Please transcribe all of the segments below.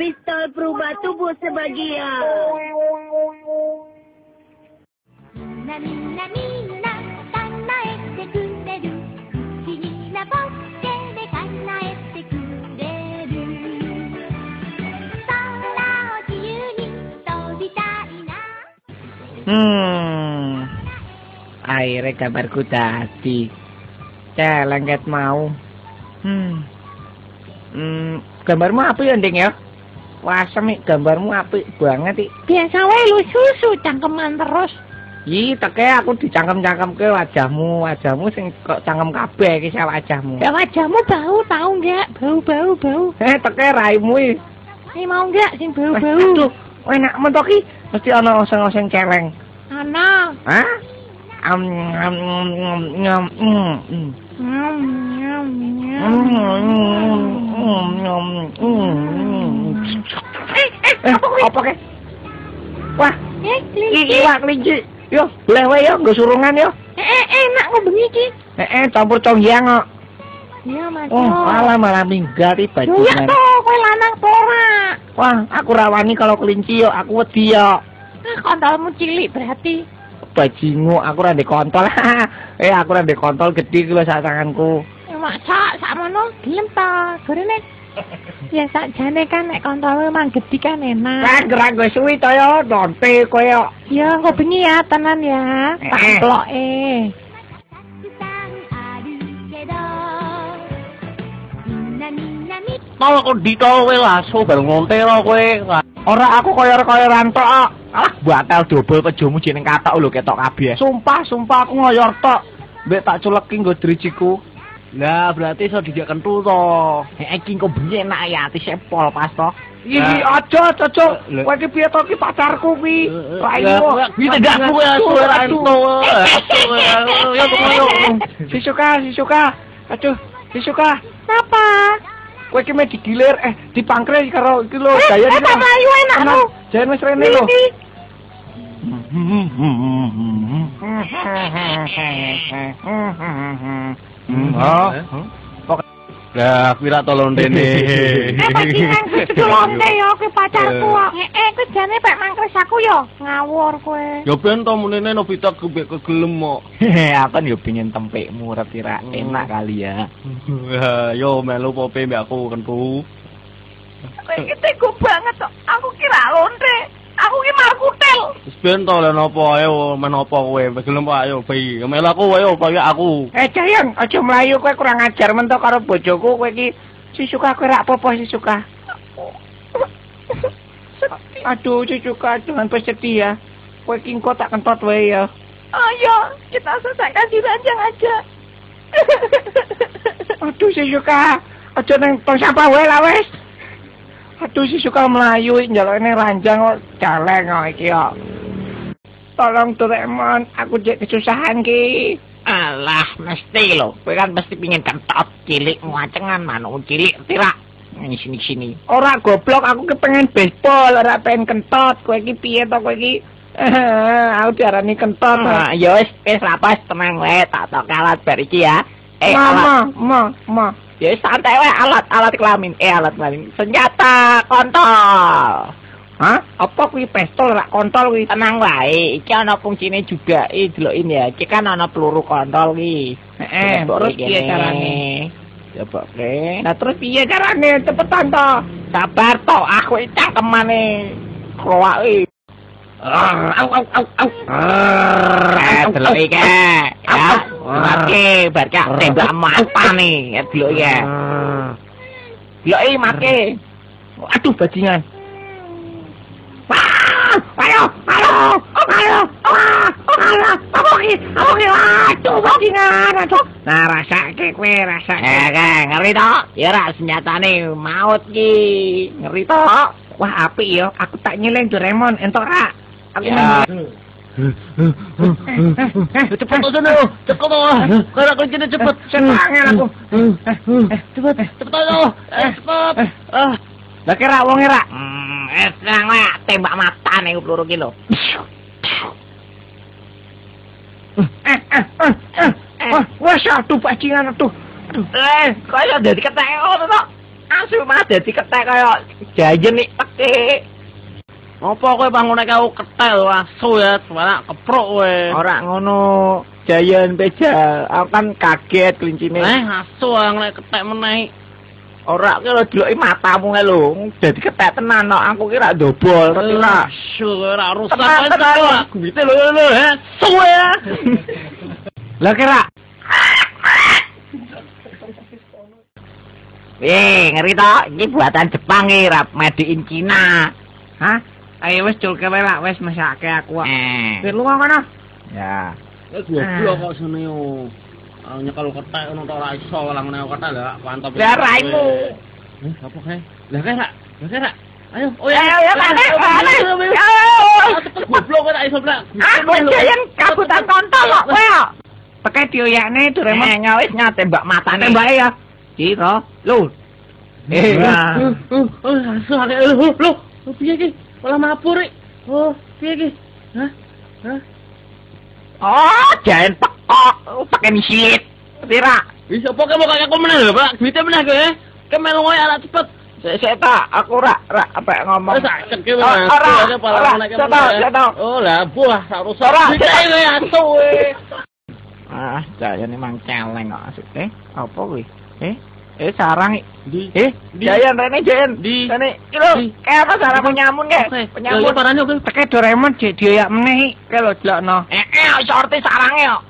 pistol berubah tubuh sebagian. Akhirnya gambarku tadi celengket mau. Gambarmu apik ya, Nding ya? Wah, semik gambarmu apik banget, Biasa wae lu susu cangkeman terus. Ih, teke aku dicangkem-cangkemke wajahmu sing kok cangkem kabeh iki wajahmu. Ya wajahmu bau tau enggak? Bau. Teke raimu iki. Mau enggak sing bau-bau? Aduh, enak mentok iki mesti ana oseng-oseng celeng. Ana. Hah? Apa ke? Wah, iwak kelinci. Yo, lewe yo, nggo surungan yo. Enak kok bengi iki. Campur congyang kok. Iya, Mas. Oh, malah minggat iki bajingan. Ya to, kowe lanang to ora? Wah, aku rawani kalau kelinci yo, aku wedi yo. Kontolmu cilik berarti. Bajingu, aku ora ndek kontol. Aku ora ndek kontol gede iki lho sak tanganku. Ya mak sakmono gelem ta, gorene. Ya sakjane kan nek kontolmu mang gede kan enak. Gerak gue suwi to yo, donte kowe yo. Ya, kok bengi ya tenan ya. Tak emploke. Tol kok ditol kowe laso bareng ngontero kowe. Ora aku koyor-koyoran tok. Alah, batal dobel pejomu jeneng katok lho ketok kabeh. Sumpah aku ngoyor tok. Mbek tak culeki nggo driciku. Lah berarti iso dijak kentu to. Iki kok bengi enak ya ati sepol pas to. Iki aja cocok. Kowe iki piye to ki pacarku kuwi. Raimu. Iki tegakku ya suara ento. Ya yo. Sisuka. Aduh, Sisuka. Apa? Kowe iki me digilir dipangkre karo iki lho gaya iki. Tak mlayu enak lho. Jan wis rene lho. Lah, kuwi ra tolong dene. Bajingan kudu lonte yo ke pacarku kok. Kuwi jane pek mangkres aku yo. Ngawur kowe. Ya ben to menene Nobita kegelem kok. Aku kan yo pengin tempekmu retira enak kali ya. Yo melu pope mbek aku kentu. Kowe iki tega banget kok. Aku kira lonte. Aku ki malah kutel. Wis ben to lha napa ayo menapa kowe gelem kok ayo bayi. Melu aku ayo kaya aku. Jayang, aja mlayu kowe kurang ajar mentok karo bojoku kowe iki. Sisuka kowe ra apa-apa Sisuka. Aduh, Sisuka jangan bersedih ya. Kowe iki engko tak kentot wae ya. Ayo, kita selesaikan di ranjang aja. Aduh, Sisuka. Aja nang tong sampah wae lah wis. Aduh, Sisuka mlayu njalukne ranjang kok caleng kok iki kok. Tolong Doraemon, aku jek kesusahan ki. Alah, mesti lho. Kowe kan mesti pengin kentot cilik ngacengan manuk cilik tirak. Sini. Ora goblok, aku kepengen baseball, ora pengen kentot. Kowe iki piye to kowe iki? Aku diarani kentot. Ya wis lapas tenang wae, tak alat bar iki ya. Ma. Ya santai wae alat kelamin. Alat kelamin. Senjata kontol. Hah? Apa kuwi pistol rak kontol kuwi? Tenang wae, iki ana fungsine juga. Delokin ya. Iki kan ana peluru kontol kuwi. Terus piye carane? Coba ke. Nah terus piye carane? Cepetan to. Sabar to, aku iki cangkemane. Kroake. Au. Delok iki. Ya. Make barka tembak mata nih. Delok iki. Delok iki make. Aduh bajingan. Ayo. Aduh bajingan. Aduh. Nah rasake kowe rasa. Ngeri to? Ya ra senjatane maut ki. Ngeri to? Wah apik ya. Aku tak nyeleng Doraemon entuk ra. Aku Cepet aja cepet kalau kuncinya cepet. Setangan aku. Cepet cepet. Lah kira wonge ra. Nang wae tembak mata ning peluru ki lho. Wah, aduh bajingan aduh. Kaya dadi ketek ngono to. asu malah dadi ketek kaya jayen nek peke. Apa kowe bangun nek aku ketel asu ya, sebenarnya keprok kowe. Ora ngono, jayen bejal. Aku kan kaget klincine. Asu nek ketek meneh. Ora ki lho deloki matamu kae lho. Dadi ketek tenan kok. Aku ki ra ndobol, ngerti ora? Asu ora rusak Tenan, kok. Gite lho asu ya. Lah kira. Ngeri to, iki buatan Jepang iki, rap made in Cina. Hah? Ayo wis culke wae lah, wis mesake aku kok. Wis lunga kono. Ya. Goblok kok sene yo. Nyekel ketek ngono tok ora iso lang nek ketek lah mantap. Ya raimu. Apa kae? Lah kae. Ayo, ayo, Pak. Goblok kok tak iso blak. Aku jayan kabutan kontol kok kowe kok. Pakai dioyakne Doraemon wis nyatembak matane. Tembake ya. Iki to. Lho. Asu akeh lho. Piye iki? Malah mabur iki. Oh, piye iki? Hah? Oh, jayan pekok, pakai misit. Tira. Bisa pokoke mau kakek meneh lho, Pak. Duite meneh kowe. Kemelu ngoe ala cepet. Saya tak, aku rak apa ngomong. Sakit ki Mas. Oh, lah buah sak rusak. Duite kowe asu kowe. Jayan emang celeng kok asuk. Apa kuwi? Sarang di Jayan rene Jayan di rene iki lho kayak apa sarang penyamun kae penyamun parane oke teke Doraemon dioyak meneh iki lho delokno iso arti sarange kok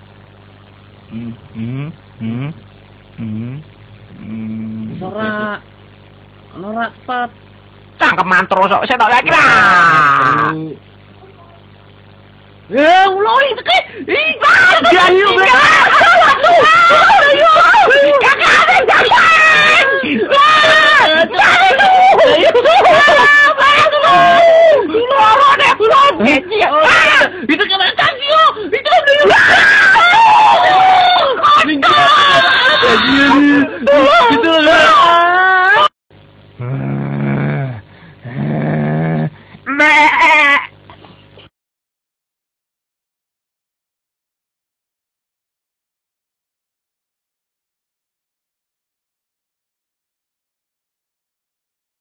ora pat cangkem mantro sok setok lagi lah uloi teke jayu itu kemana Casio? Itu itu